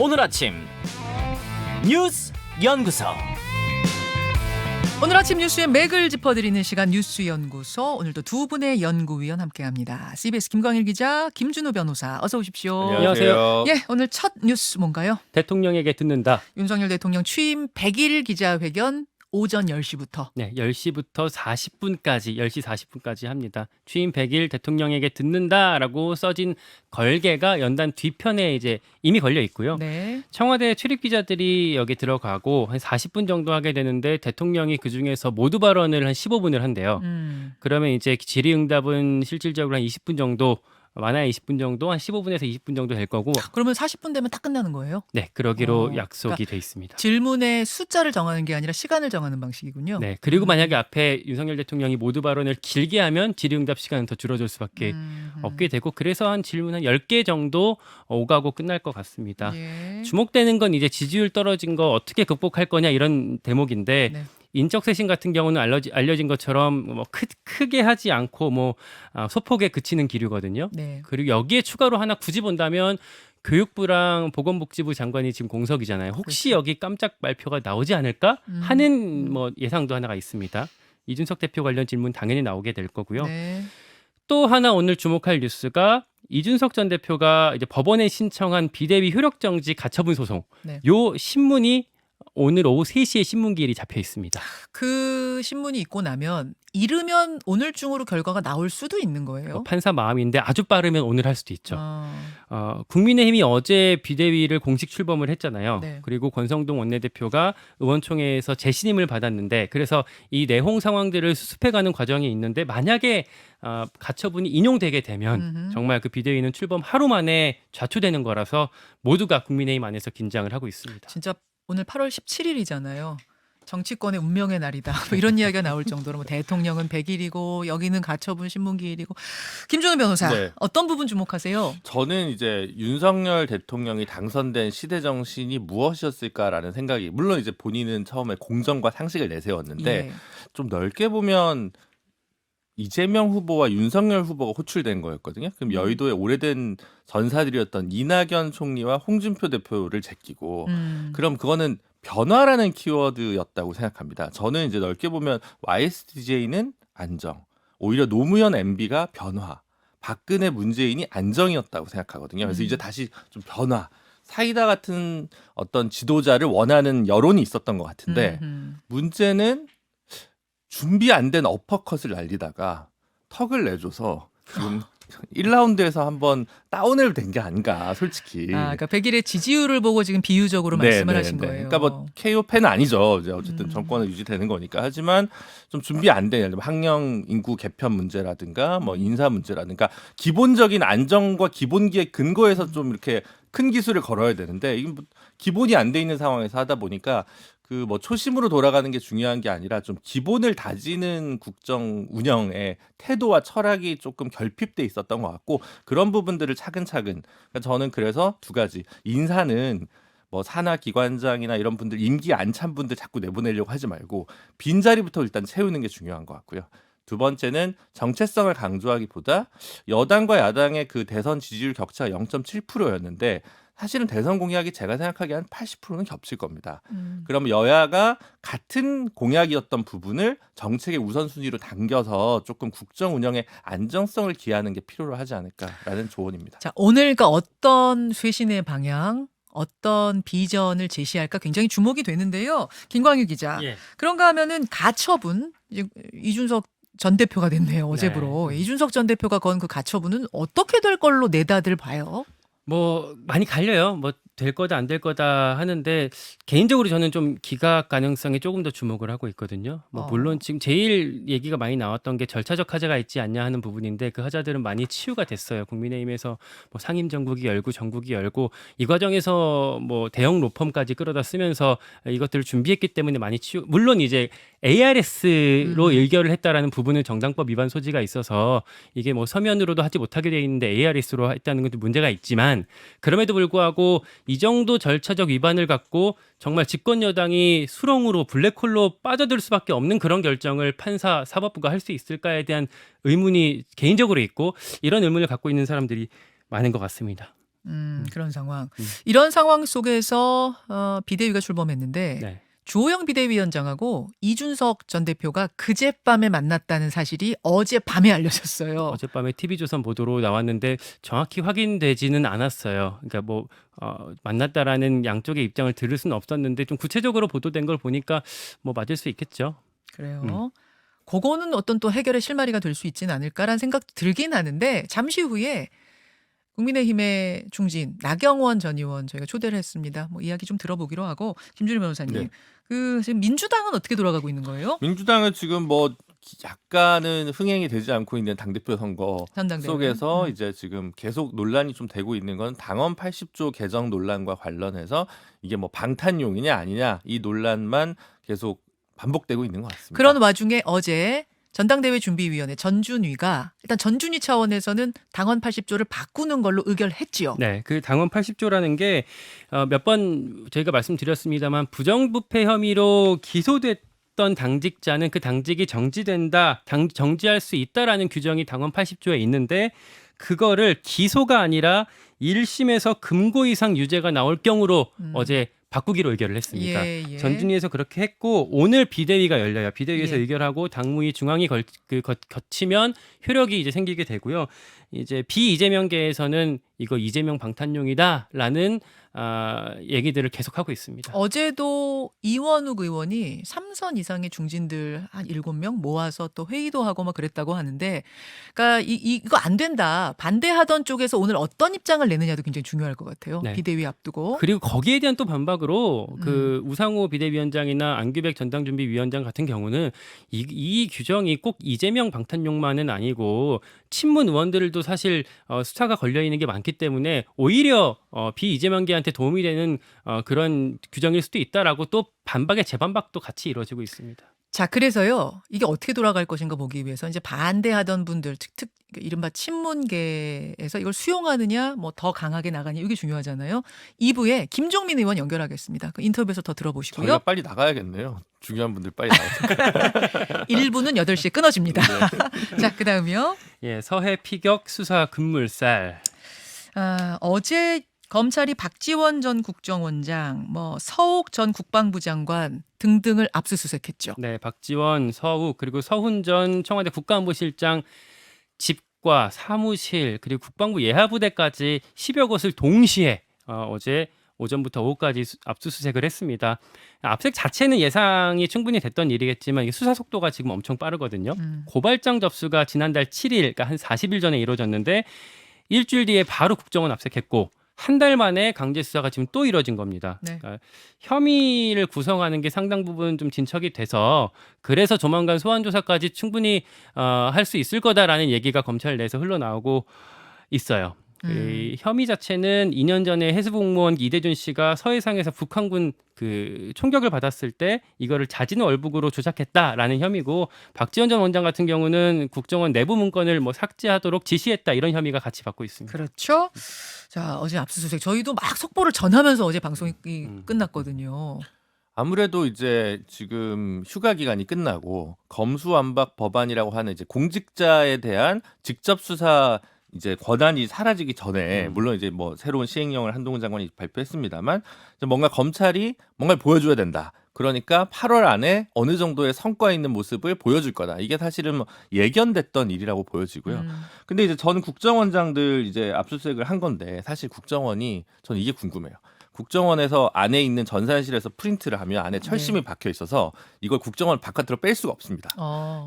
오늘 아침 뉴스 연구소. 오늘 아침 뉴스의 맥을 짚어드리는 시간 뉴스 연구소. 오늘도 두 분의 연구위원 함께합니다. CBS 김광일 기자, 김준우 변호사, 어서 오십시오. 안녕하세요. 예, 오늘 첫 뉴스 뭔가요? 대통령에게 듣는다. 윤석열 대통령 취임 100일 기자회견 오전 10시부터. 네, 10시부터 40분까지, 10시 40분까지 합니다. 취임 100일 대통령에게 듣는다라고 써진 걸개가 연단 뒤편에 이제 이미 걸려 있고요. 네. 청와대 출입 기자들이 여기 들어가고 한 40분 정도 하게 되는데 대통령이 그중에서 모두 발언을 한 15분을 한대요. 그러면 이제 질의응답은 실질적으로 한 20분 정도, 많아야 20분 정도, 한 15분에서 20분 정도 될 거고. 그러면 40분 되면 딱 끝나는 거예요? 네, 그러기로 약속이 그러니까 돼 있습니다. 질문의 숫자를 정하는 게 아니라 시간을 정하는 방식이군요. 네, 그리고 만약에 앞에 윤석열 대통령이 모두 발언을 길게 하면 질의응답 시간은 더 줄어들 수밖에 없게 되고, 그래서 한 질문 한 10개 정도 오가고 끝날 것 같습니다. 예. 주목되는 건 이제 지지율 떨어진 거 어떻게 극복할 거냐 이런 대목인데, 네. 인적 쇄신 같은 경우는 알려진 것처럼 뭐 크게 하지 않고 소폭에 그치는 기류거든요. 네. 그리고 여기에 추가로 하나 굳이 본다면 교육부랑 보건복지부 장관이 지금 공석이잖아요. 혹시 그렇죠. 여기 깜짝 발표가 나오지 않을까 하는 뭐 예상도 하나가 있습니다. 이준석 대표 관련 질문 당연히 나오게 될 거고요. 네. 또 하나 오늘 주목할 뉴스가 이준석 전 대표가 이제 법원에 신청한 비대위 효력정지 가처분 소송. 네. 요 신문이 오늘 오후 3시에 신문기일이 잡혀 있습니다. 그 신문이 있고 나면 이르면 오늘 중으로 결과가 나올 수도 있는 거예요. 판사 마음인데 아주 빠르면 오늘 할 수도 있죠. 아, 국민의힘이 어제 비대위를 공식 출범을 했잖아요. 네. 그리고 권성동 원내대표가 의원총회에서 재신임을 받았는데, 그래서 이 내홍 상황들을 수습해가는 과정이 있는데, 만약에 가처분이 인용되게 되면 정말 그 비대위는 출범 하루 만에 좌초되는 거라서 모두가 국민의힘 안에서 긴장을 하고 있습니다. 진짜 오늘 8월 17일이잖아요. 정치권의 운명의 날이다. 뭐 이런 이야기가 나올 정도로 뭐 대통령은 100일이고 여기는 가처분 신문기일이고. 김준우 변호사, 네. 어떤 부분 주목하세요? 저는 이제 윤석열 대통령이 당선된 시대 정신이 무엇이었을까라는 생각이, 물론 이제 본인은 처음에 공정과 상식을 내세웠는데 예. 좀 넓게 보면 이재명 후보와 윤석열 후보가 호출된 거였거든요. 그럼 여의도의 오래된 전사들이었던 이낙연 총리와 홍준표 대표를 제끼고, 그럼 그거는 변화라는 키워드였다고 생각합니다. 저는 이제 넓게 보면 YSDJ는 안정, 오히려 노무현 MB가 변화, 박근혜 문재인이 안정이었다고 생각하거든요. 그래서 이제 다시 좀 변화, 사이다 같은 어떤 지도자를 원하는 여론이 있었던 것 같은데, 문제는 준비 안 된 어퍼컷을 날리다가 턱을 내줘서 지금 1라운드에서 한번 다운을 된 게 아닌가, 솔직히. 그러니까 100일의 지지율을 보고 지금 비유적으로 말씀을 하신 거예요. 그러니까 뭐 KO 팬은 아니죠. 이제 어쨌든 정권은 유지되는 거니까. 하지만 좀 준비 안 된, 예를 들면 학령 인구 개편 문제라든가 뭐 인사 문제라든가 기본적인 안정과 기본기의 근거에서 좀 이렇게 큰 기술을 걸어야 되는데, 이게 뭐 기본이 안 돼 있는 상황에서 하다 보니까 그 뭐 초심으로 돌아가는 게 중요한 게 아니라 좀 기본을 다지는 국정 운영의 태도와 철학이 조금 결핍돼 있었던 것 같고, 그런 부분들을 차근차근, 그러니까 저는 그래서 두 가지, 인사는 뭐 산하 기관장이나 이런 분들 임기 안 찬 분들 자꾸 내보내려고 하지 말고 빈자리부터 일단 채우는 게 중요한 것 같고요. 두 번째는 정체성을 강조하기보다 여당과 야당의 그 대선 지지율 격차가 0.7%였는데 사실은 대선 공약이 제가 생각하기에 한 80%는 겹칠 겁니다. 그럼 여야가 같은 공약이었던 부분을 정책의 우선순위로 당겨서 조금 국정 운영의 안정성을 기하는 게 필요로 하지 않을까라는 조언입니다. 자, 오늘 그러니까 어떤 쇄신의 방향, 어떤 비전을 제시할까 굉장히 주목이 되는데요. 김광일 기자. 예. 그런가 하면은 가처분, 이제 이준석 전 대표가 됐네요. 어제부로. 이준석 전 대표가 건 그 가처분은 어떻게 될 걸로 내다들 봐요? 뭐 많이 갈려요. 뭐 될 거다 안 될 거다 하는데, 개인적으로 저는 좀 기각 가능성에 조금 더 주목을 하고 있거든요. 뭐 물론 지금 제일 얘기가 많이 나왔던 게 절차적 하자가 있지 않냐 하는 부분인데, 그 하자들은 많이 치유가 됐어요. 국민의힘에서 뭐 상임 정국이 열고 정국이 열고 이 과정에서 뭐 대형 로펌까지 끌어다 쓰면서 이것들을 준비했기 때문에 많이 물론 이제 ARS로 일결을 했다라는 부분은 정당법 위반 소지가 있어서 이게 뭐 서면으로도 하지 못하게 돼 있는데 ARS로 했다는 것도 문제가 있지만, 그럼에도 불구하고 이 정도 절차적 위반을 갖고 정말 집권 여당이 수렁으로 블랙홀로 빠져들 수밖에 없는 그런 결정을 판사 사법부가 할 수 있을까에 대한 의문이 개인적으로 있고, 이런 의문을 갖고 있는 사람들이 많은 것 같습니다. 그런 상황. 이런 상황 속에서 비대위가 출범했는데 네. 주호영 비대위원장하고 이준석 전 대표가 그젯밤에 만났다는 사실이 어젯밤에 알려졌어요. 어젯밤에 TV조선 보도로 나왔는데 정확히 확인되지는 않았어요. 그러니까 뭐 만났다라는 양쪽의 입장을 들을 수는 없었는데 좀 구체적으로 보도된 걸 보니까 뭐 맞을 수 있겠죠. 그래요. 그거는 어떤 또 해결의 실마리가 될 수 있지는 않을까라는 생각도 들긴 하는데 잠시 후에 국민의힘의 중진 나경원 전 의원 저희가 초대를 했습니다. 뭐 이야기 좀 들어보기로 하고 김준일 변호사님, 네. 그 지금 민주당은 어떻게 돌아가고 있는 거예요? 민주당은 지금 뭐 약간은 흥행이 되지 않고 있는 당대표 선거 전당대회. 속에서 이제 지금 계속 논란이 좀 되고 있는 건 당헌 80조 개정 논란과 관련해서 이게 뭐 방탄용이냐 아니냐 이 논란만 계속 반복되고 있는 것 같습니다. 그런 와중에 어제 전당대회 준비위원회 전준위가 일단 전준위 차원에서는 당헌 80조를 바꾸는 걸로 의결했지요. 네, 그 당원 80조라는 게 몇 번 저희가 말씀드렸습니다만 부정부패 혐의로 기소됐던 당직자는 그 당직이 정지된다, 정지할 수 있다라는 규정이 당원 80조에 있는데 그거를 기소가 아니라 1심에서 금고 이상 유죄가 나올 경우로 어제 바꾸기로 의결을 했습니다. 예, 예. 전준위에서 그렇게 했고 오늘 비대위가 열려요. 비대위에서 예. 의결하고 당무위 중앙위 거치면 효력이 이제 생기게 되고요. 이제 비이재명계에서는 이거 이재명 방탄용이다라는 얘기들을 계속하고 있습니다. 어제도 이원욱 의원이 3선 이상의 중진들 한 7명 모아서 또 회의도 하고 막 그랬다고 하는데, 그러니까 이거 안 된다. 반대하던 쪽에서 오늘 어떤 입장을 내느냐도 굉장히 중요할 것 같아요. 네. 비대위 앞두고. 그리고 거기에 대한 또 반박으로 그 우상호 비대위원장이나 안규백 전당준비위원장 같은 경우는 이 규정이 꼭 이재명 방탄용만은 아니고 친문 의원들도 사실 수사가 걸려 있는 게 많기 때문에 오히려 비이재명계한테 도움이 되는 그런 규정일 수도 있다라고 또 반박에 재반박도 같이 이루어지고 있습니다. 자, 그래서요. 이게 어떻게 돌아갈 것인가 보기 위해서 이제 반대하던 분들, 특 이른바 친문계에서 이걸 수용하느냐, 뭐 더 강하게 나가냐, 이게 중요하잖아요. 2부에 김종민 의원 연결하겠습니다. 그 인터뷰에서 더 들어보시고요. 저희가 빨리 나가야겠네요. 중요한 분들 빨리 나가세요. 1부는 8시에 끊어집니다. 네. 자, 그 다음이요. 예, 서해 피격 수사 급물살. 어제 검찰이 박지원 전 국정원장, 뭐 서욱 전 국방부 장관 등등을 압수수색했죠. 네, 박지원, 서욱 그리고 서훈 전 청와대 국가안보실장 집과 사무실 그리고 국방부 예하부대까지 10여 곳을 동시에 어제 오전부터 오후까지 압수수색을 했습니다. 압수수색 자체는 예상이 충분히 됐던 일이겠지만 이게 수사 속도가 지금 엄청 빠르거든요. 고발장 접수가 지난달 7일, 그러니까 한 40일 전에 이루어졌는데 일주일 뒤에 바로 국정원 압수했고 한 달 만에 강제 수사가 지금 또 이뤄진 겁니다. 네. 그러니까 혐의를 구성하는 게 상당 부분 좀 진척이 돼서 그래서 조만간 소환 조사까지 충분히 할 수 있을 거다라는 얘기가 검찰 내에서 흘러나오고 있어요. 이 혐의 자체는 2년 전에 해수공무원 이대준 씨가 서해상에서 북한군 그 총격을 받았을 때 이거를 자진월북으로 조작했다라는 혐의고 박지원 전 원장 같은 경우는 국정원 내부 문건을 뭐 삭제하도록 지시했다 이런 혐의가 같이 받고 있습니다. 그렇죠. 자, 어제 압수수색 저희도 막 속보를 전하면서 어제 방송이 끝났거든요. 아무래도 이제 지금 휴가 기간이 끝나고 검수완박 법안이라고 하는 이제 공직자에 대한 직접 수사 이제 권한이 사라지기 전에 물론 이제 뭐 새로운 시행령을 한동훈 장관이 발표했습니다만 뭔가 검찰이 뭔가를 보여줘야 된다. 그러니까 8월 안에 어느 정도의 성과 있는 모습을 보여줄 거다. 이게 사실은 뭐 예견됐던 일이라고 보여지고요. 근데 이제 전 국정원장들 이제 압수수색을 한 건데 사실 국정원이 저는 이게 궁금해요. 국정원에서 안에 있는 전산실에서 프린트를 하면 안에 철심이 박혀 있어서 이걸 국정원 바깥으로 뺄 수가 없습니다.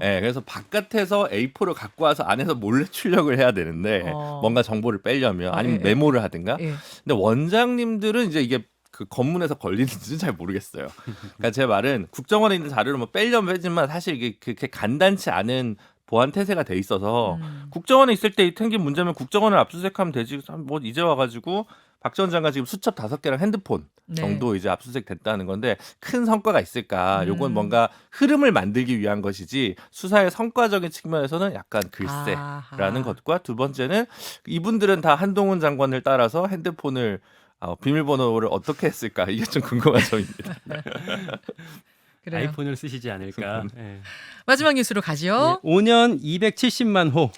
네, 그래서 바깥에서 A4를 갖고 와서 안에서 몰래 출력을 해야 되는데 뭔가 정보를 빼려면 아니면 메모를 하든가. 근데 원장님들은 이제 이게 그 검문에서 걸리는지는 잘 모르겠어요. 그러니까 제 말은 국정원에 있는 자료를 뭐 빼려면 빼지만 사실 이게 그렇게 간단치 않은 보안 태세가 돼 있어서 국정원에 있을 때 생긴 문제면 국정원을 압수수색하면 되지. 뭐 이제 와가지고 박 전 장관 지금 수첩 5개랑 핸드폰 정도 이제 압수수색 됐다는 건데 큰 성과가 있을까? 요건 뭔가 흐름을 만들기 위한 것이지 수사의 성과적인 측면에서는 약간 글쎄라는 것과 두 번째는 이분들은 다 한동훈 장관을 따라서 핸드폰을 비밀번호를 어떻게 했을까? 이게 좀 궁금한 점입니다. 그래요. 아이폰을 쓰시지 않을까. 네. 마지막 뉴스로 가죠. 네, 5년 270만 호.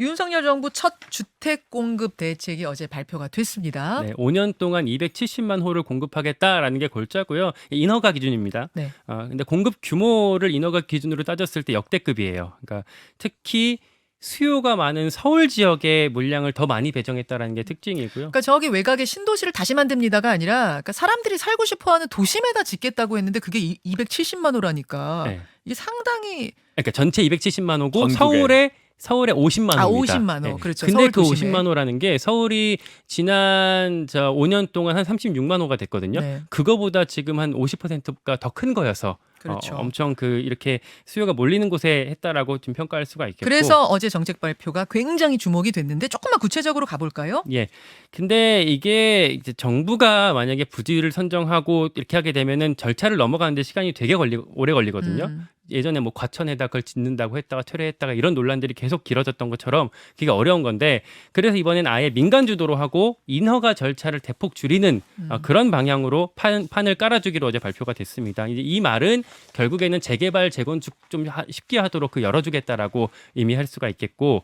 윤석열 정부 첫 주택 공급 대책이 어제 발표가 됐습니다. 네, 5년 동안 270만 호를 공급하겠다라는 게 골자고요. 인허가 기준입니다. 네. 근데 공급 규모를 인허가 기준으로 따졌을 때 역대급이에요. 그러니까 특히 수요가 많은 서울 지역에 물량을 더 많이 배정했다라는 게 특징이고요. 그러니까 저기 외곽에 신도시를 다시 만듭니다가 아니라 그러니까 사람들이 살고 싶어하는 도심에다 짓겠다고 했는데 그게 270만 호라니까 네. 이게 상당히 그러니까 전체 270만 호고 전국에. 서울에 50만 호입니다. 50만 호. 그렇죠. 근데 서울 그 도심에. 50만 호라는 게 서울이 지난 5년 동안 한 36만 호가 됐거든요. 네. 그거보다 지금 한 50%가 더 큰 거여서 그렇죠. 엄청 이렇게 수요가 몰리는 곳에 했다라고 좀 평가할 수가 있겠고. 그래서 어제 정책 발표가 굉장히 주목이 됐는데 조금만 구체적으로 가볼까요? 예. 근데 이게 이제 정부가 만약에 부지를 선정하고 이렇게 하게 되면은 절차를 넘어가는데 시간이 되게 오래 걸리거든요. 예전에 뭐 과천에다 그걸 짓는다고 했다가 퇴례했다가 이런 논란들이 계속 길어졌던 것처럼 그게 어려운 건데 그래서 이번엔 아예 민간 주도로 하고 인허가 절차를 대폭 줄이는 그런 방향으로 판을 깔아주기로 어제 발표가 됐습니다. 이제 이 말은 결국에는 재개발, 재건축 좀 쉽게 하도록 열어주겠다라고 의미할 수가 있겠고,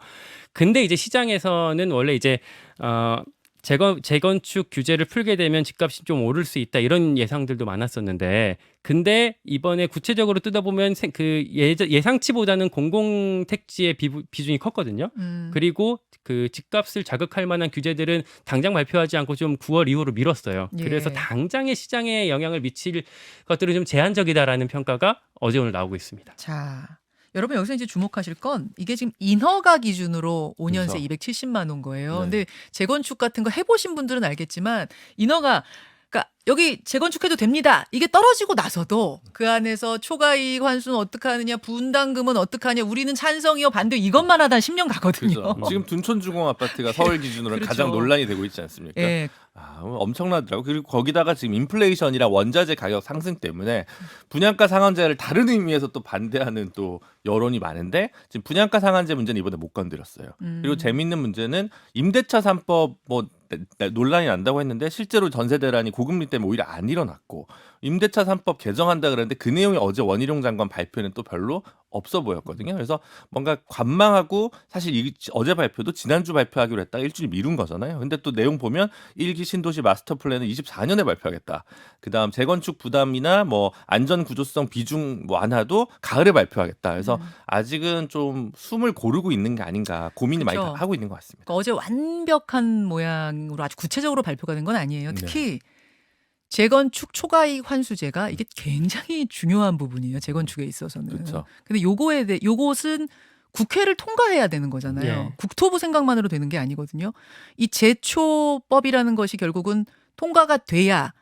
근데 이제 시장에서는 원래 이제 재건축 규제를 풀게 되면 집값이 좀 오를 수 있다 이런 예상들도 많았었는데, 근데 이번에 구체적으로 뜯어보면 예상치보다는 공공택지의 비중이 컸거든요. 그리고 그 집값을 자극할 만한 규제들은 당장 발표하지 않고 좀 9월 이후로 미뤘어요. 예. 그래서 당장의 시장에 영향을 미칠 것들은 좀 제한적이다라는 평가가 어제 오늘 나오고 있습니다. 자, 여러분 여기서 이제 주목하실 건 이게 지금 인허가 기준으로 5년 새 그래서. 270만 원 거예요. 네. 근데 재건축 같은 거 해보신 분들은 알겠지만 인허가 그러니까 여기 재건축해도 됩니다. 이게 떨어지고 나서도 그 안에서 초과이익 환수는 어떻게 하느냐, 분담금은 어떻게 하냐, 우리는 찬성이요 반대 이것만 하다 10년 가거든요. 그죠. 지금 둔촌주공 아파트가 서울 기준으로 그렇죠. 가장 논란이 되고 있지 않습니까? 예. 엄청나더라고. 그리고 거기다가 지금 인플레이션이랑 원자재 가격 상승 때문에 분양가 상한제를 다른 의미에서 또 반대하는 또 여론이 많은데 지금 분양가 상한제 문제는 이번에 못 건드렸어요. 그리고 재밌는 문제는 임대차 3법 논란이 난다고 했는데 실제로 전세 대란이 고금리 때문에 오히려 안 일어났고, 임대차 3법 개정한다 그랬는데 그 내용이 어제 원희룡 장관 발표는 또 별로 없어 보였거든요. 그래서 뭔가 관망하고, 사실 어제 발표도 지난주 발표하기로 했다가 일주일 미룬 거잖아요. 근데 또 내용 보면 1기 신도시 마스터 플랜은 24년에 발표하겠다. 그다음 재건축 부담이나 뭐 안전 구조성 비중 완화도 가을에 발표하겠다. 그래서 아직은 좀 숨을 고르고 있는 게 아닌가 고민이 그렇죠. 많이 하고 있는 것 같습니다. 그러니까 어제 완벽한 모양으로 아주 구체적으로 발표가 된 건 아니에요. 특히 재건축 초과이익 환수제가 이게 굉장히 중요한 부분이에요. 재건축에 있어서는. 그렇죠. 근데 요것은 국회를 통과해야 되는 거잖아요. 예. 국토부 생각만으로 되는 게 아니거든요. 이 제초법이라는 것이 결국은 통과가 돼야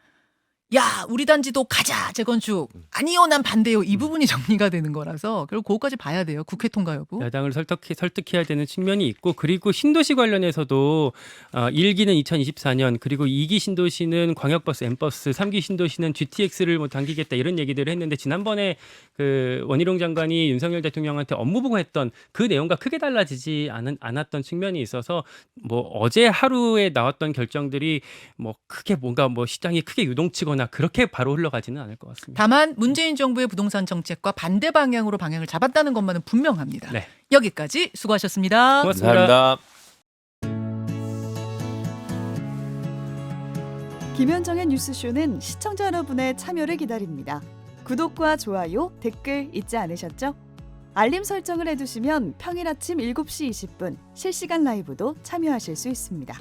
야, 우리 단지도 가자 재건축. 아니요, 난 반대요. 이 부분이 정리가 되는 거라서 결국 그것까지 봐야 돼요. 국회 통과 여부. 야당을 설득해야 되는 측면이 있고, 그리고 신도시 관련해서도 1기는 2024년, 그리고 2기 신도시는 광역버스, M버스, 3기 신도시는 GTX를 뭐 당기겠다 이런 얘기들을 했는데, 지난번에 그 원희룡 장관이 윤석열 대통령한테 업무보고 했던 그 내용과 크게 달라지지 않았던 측면이 있어서 뭐 어제 하루에 나왔던 결정들이 뭐 크게 뭔가 뭐 시장이 크게 유동치거나 그렇게 바로 흘러가지는 않을 것 같습니다. 다만 문재인 정부의 부동산 정책과 반대 방향으로 방향을 잡았다는 것만은 분명합니다. 네. 여기까지 수고하셨습니다. 고맙습니다. 감사합니다. 김현정의 뉴스쇼는 시청자 여러분의 참여를 기다립니다. 구독과 좋아요, 댓글 잊지 않으셨죠? 알림 설정을 해두시면 평일 아침 7시 20분 실시간 라이브도 참여하실 수 있습니다.